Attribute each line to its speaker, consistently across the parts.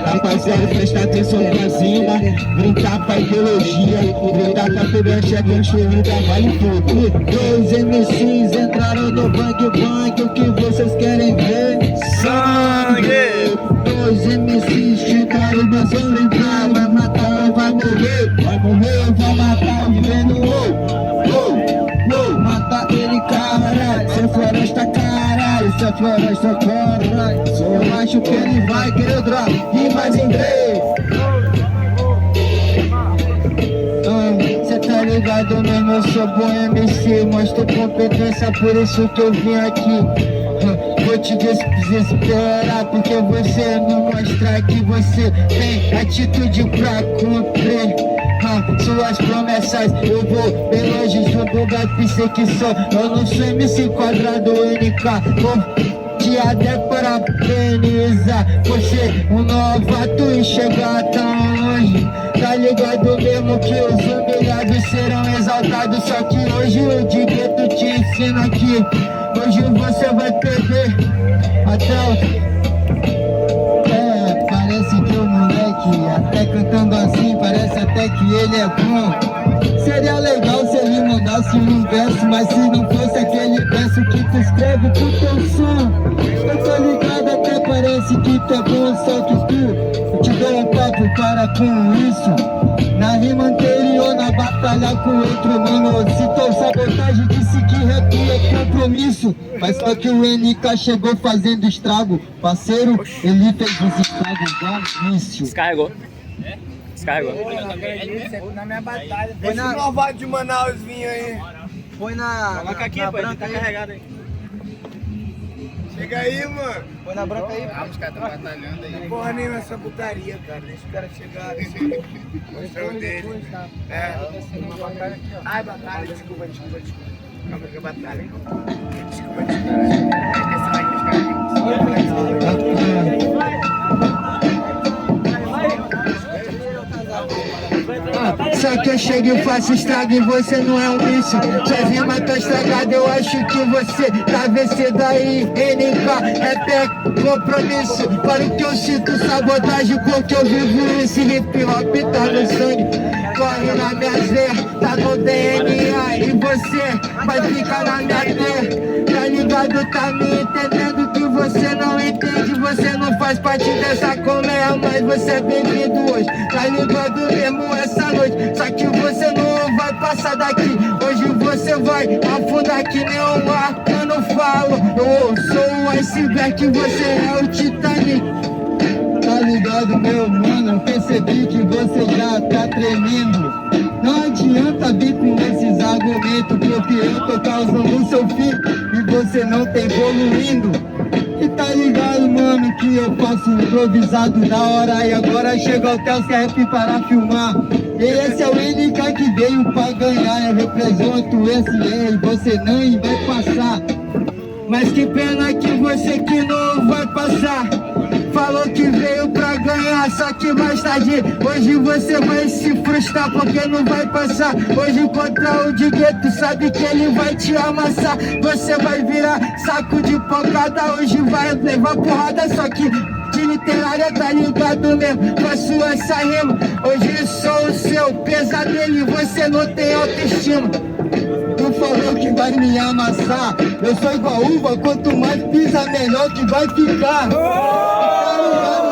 Speaker 1: Rapaziada, presta atenção pra cima, gritar pra ideologia, gritar pra todo chefe, a vida vale tudo. Dois MCs entraram no Bang Bang, o que vocês querem ver? Sangue! Dois MCs chegaram, mas vão lembrar, vai matar ou vai morrer? Vai morrer ou vai matar, vivendo mata ele, caralho, cê floresta, caralho, cê floresta, caralho. Só eu acho que ele vai querer outra rimas em inglês. Cê tá ligado mesmo, eu sou bom MC, mostro competência, por isso que eu vim aqui. Vou te desesperar, porque você não mostra que você tem atitude pra cumprir suas promessas. Eu vou bem longe do lugar que sei que sou. Eu não sou MC quadrado NK. Vou te até parabenizar. Você um novato e chegar tão longe. Tá ligado mesmo que os humilhados serão exaltados. Só que hoje o Digueto te ensina que hoje você vai perder até o... parece que o moleque, até cantando assim, parece até que ele é bom. Seria legal se ele mandasse um verso, mas se não fosse aquele verso que tu escreve pro teu som. Eu tô ligado, até parece que tu é bom, só que eu te dou um papo, para com isso. Na rima anterior, na batalha com outro mano, citou sabotagem, disse que rap é compromisso. Mas só que o NK chegou fazendo estrago. Parceiro, ele fez os estragos do início.
Speaker 2: Descarregou. Descarregou.
Speaker 3: Na minha batalha.
Speaker 4: Esse novato de Manaus vinha aí.
Speaker 3: Foi na
Speaker 2: Aqui,
Speaker 3: na
Speaker 2: pô,
Speaker 3: branca
Speaker 2: tá
Speaker 3: aí.
Speaker 2: carregado aí.
Speaker 4: Chega aí, mano.
Speaker 3: Foi na branca aí.
Speaker 4: Os caras estão batalhando aí. Porra nenhuma essa putaria, cara. Deixa os caras chegarem. Mostrar o dele. É. Ai, batalha. Desculpa. Calma que é batalha. Desculpa.
Speaker 1: Só que eu chego e faço estrago e você não é um bicho. Sua rima tá estragada, eu acho que você tá vencido aí. NK, rap é compromisso. Para o que eu sinto sabotagem, porque eu vivo esse hip hop tá no sangue. Corre na minha veia, tá no DNA. E você vai ficar na minha terra. Tá ligado, tá me entendendo que você não entende. Você não faz parte dessa colmeia, mas você é bem-vindo hoje. Tá ligado mesmo essa noite, só que você não vai passar daqui. Hoje você vai afundar que nem um mar. Eu não falo, eu sou o iceberg, você é o Titanic. Tá ligado, meu mano, eu percebi que você já tá tremendo. Não adianta vir com esses argumentos, porque eu tô causando o seu fim e você não tá evoluindo. E tá ligado, mano, que eu faço improvisado da hora. E agora chega o Telcep para filmar. E esse é o NK que veio pra ganhar. Eu represento o SE e você não vai passar. Mas que pena que você que não vai passar. Falou que veio pra ganhar, só que mais tarde hoje você vai se frustrar porque não vai passar. Hoje contra o Digueto, sabe que ele vai te amassar. Você vai virar saco de pancada, hoje vai levar porrada, só que de literária tá ligado mesmo. Faço essa rima, hoje sou o seu pesadelo e você não tem autoestima. Tu falou que vai me amassar, eu sou igual uva, quanto mais pisa melhor que vai ficar.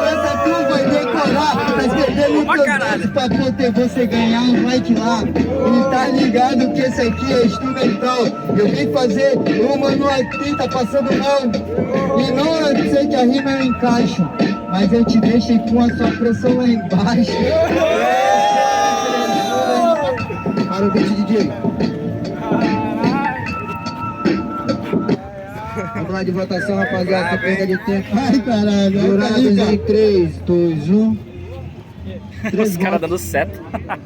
Speaker 1: Essa tu vai decorar, tá escrevendo teus versos pra poder você ganhar um like lá. E tá ligado que esse aqui é instrumental. Eu vim fazer uma no aqui, tá passando mal. E não sei que a rima eu encaixo, mas eu te deixei com a sua pressão lá embaixo. Para o beat, DJ. Vamos lá de votação, rapaziada, sem perda de tempo. Ai, caralho. Jurados em 3, 2, 1.
Speaker 2: Os caras dando certo.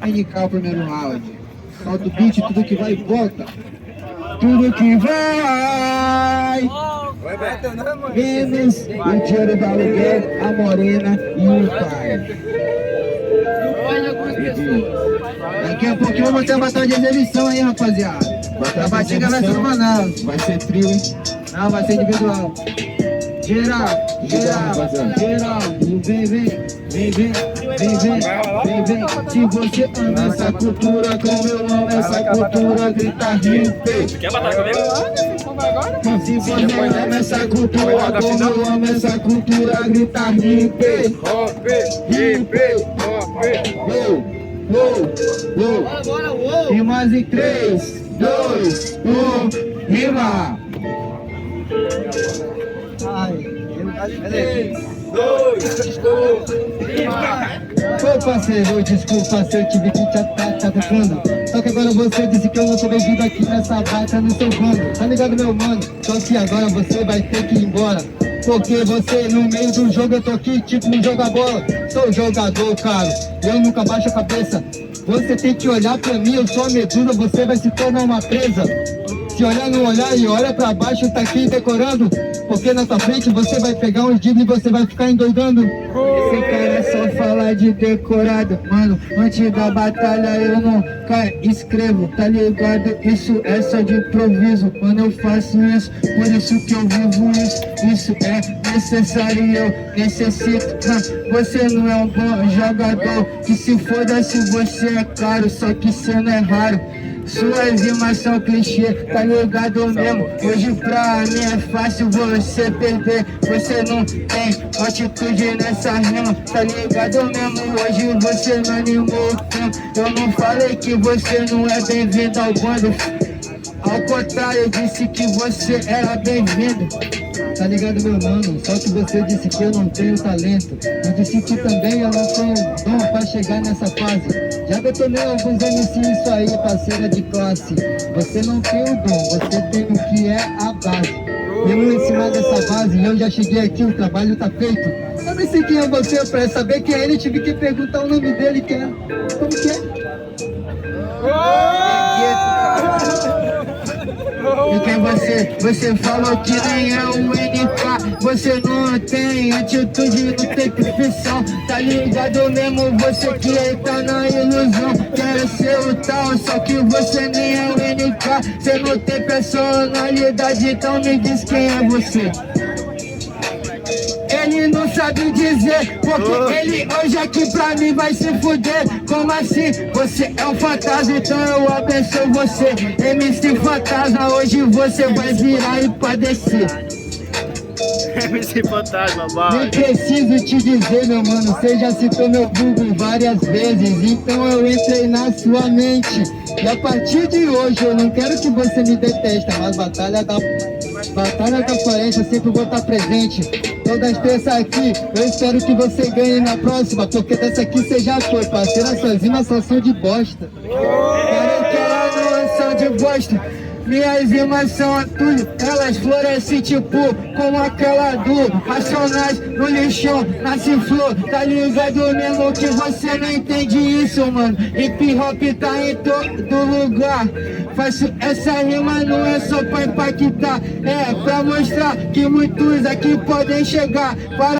Speaker 1: NK o primeiro round. Solta o beat, tudo que vai e volta. Tudo que vai. Menos o dinheiro do aluguel, a morena e o pai. Daqui a pouquinho vamos ter uma batalha de exibição aí, rapaziada. A batida vai ser no Manaus. Vai ser frio, hein? Não, vai ser individual. Geral, vem, se você ama essa cultura como eu amo essa cultura, grita hip.
Speaker 2: Quer batalha comigo?
Speaker 1: Se você ama essa cultura como eu amo essa cultura, grita hip. E mais em 3, 2, 1, rima! Ô parceiro, desculpa se eu tive que te atacando. Só que agora você disse que eu não sou bem-vindo aqui nessa bata no seu bando. Tá ligado, meu mano? Só que agora você vai ter que ir embora. Porque você no meio do jogo, eu tô aqui tipo um joga-bola. Sou jogador, cara, eu nunca baixo a cabeça. Você tem que olhar pra mim, eu sou a medula, você vai se tornar uma presa. Se olhar no olhar e olha pra baixo, tá aqui decorando. Porque na tua frente você vai pegar um digno e você vai ficar endoidando. Esse cara é só falar de decorado. Mano, antes da batalha eu nunca escrevo, tá ligado? Isso é só de improviso. Mano, eu faço isso, por isso que eu vivo isso. Isso é necessário e eu necessito. Você não é um bom jogador, que se foda se você é caro, só que cê não é raro. Suas rimas são clichê, tá ligado mesmo? Hoje pra mim é fácil você perder. Você não tem atitude nessa rima, tá ligado mesmo? Hoje você não animou o tempo. Eu não falei que você não é bem-vindo ao bando. Ao contrário, eu disse que você era bem-vindo. Tá ligado, meu mano? Só que você disse que eu não tenho talento. Eu disse que também eu não tenho dom pra chegar nessa fase. Já detonei alguns MC isso aí, parceira de classe. Você não tem o dom, você tem o que é a base. Eu em cima dessa base, eu já cheguei aqui, o trabalho tá feito. Eu nem sei quem é você, pra saber quem é ele, tive que perguntar o nome dele, quem é. Como que é? E quem você falou que nem é um NK. Você não tem atitude, não tem profissão. Tá ligado mesmo, você que tá na ilusão. Quero ser o tal, só que você nem é um NK. Você não tem personalidade, então me diz quem é você. Ele não sabe dizer, porque ele hoje aqui pra mim vai se fuder. Como assim? Você é um fantasma, então eu abençoo você. MC Fantasma, hoje você vai virar e padecer.
Speaker 2: MC Fantasma,
Speaker 1: Nem preciso te dizer, meu mano, você já citou meu Google várias vezes. Então eu entrei na sua mente. E a partir de hoje eu não quero que você me deteste, mas Batalha da Floresta eu sempre vou estar presente. Todas as terças aqui, eu espero que você ganhe na próxima, porque dessa aqui você já foi, parceira, suas rimas só são de bosta. Cara, que ela não são de bosta. Minhas rimas são tudo, elas florescem tipo como aquela do Racionais no lixão, nasce flor. Tá ligado mesmo que você não entende isso, mano. Hip hop tá em todo lugar. Faço essa rima não é só pra impactar, é pra mostrar que muitos aqui podem chegar.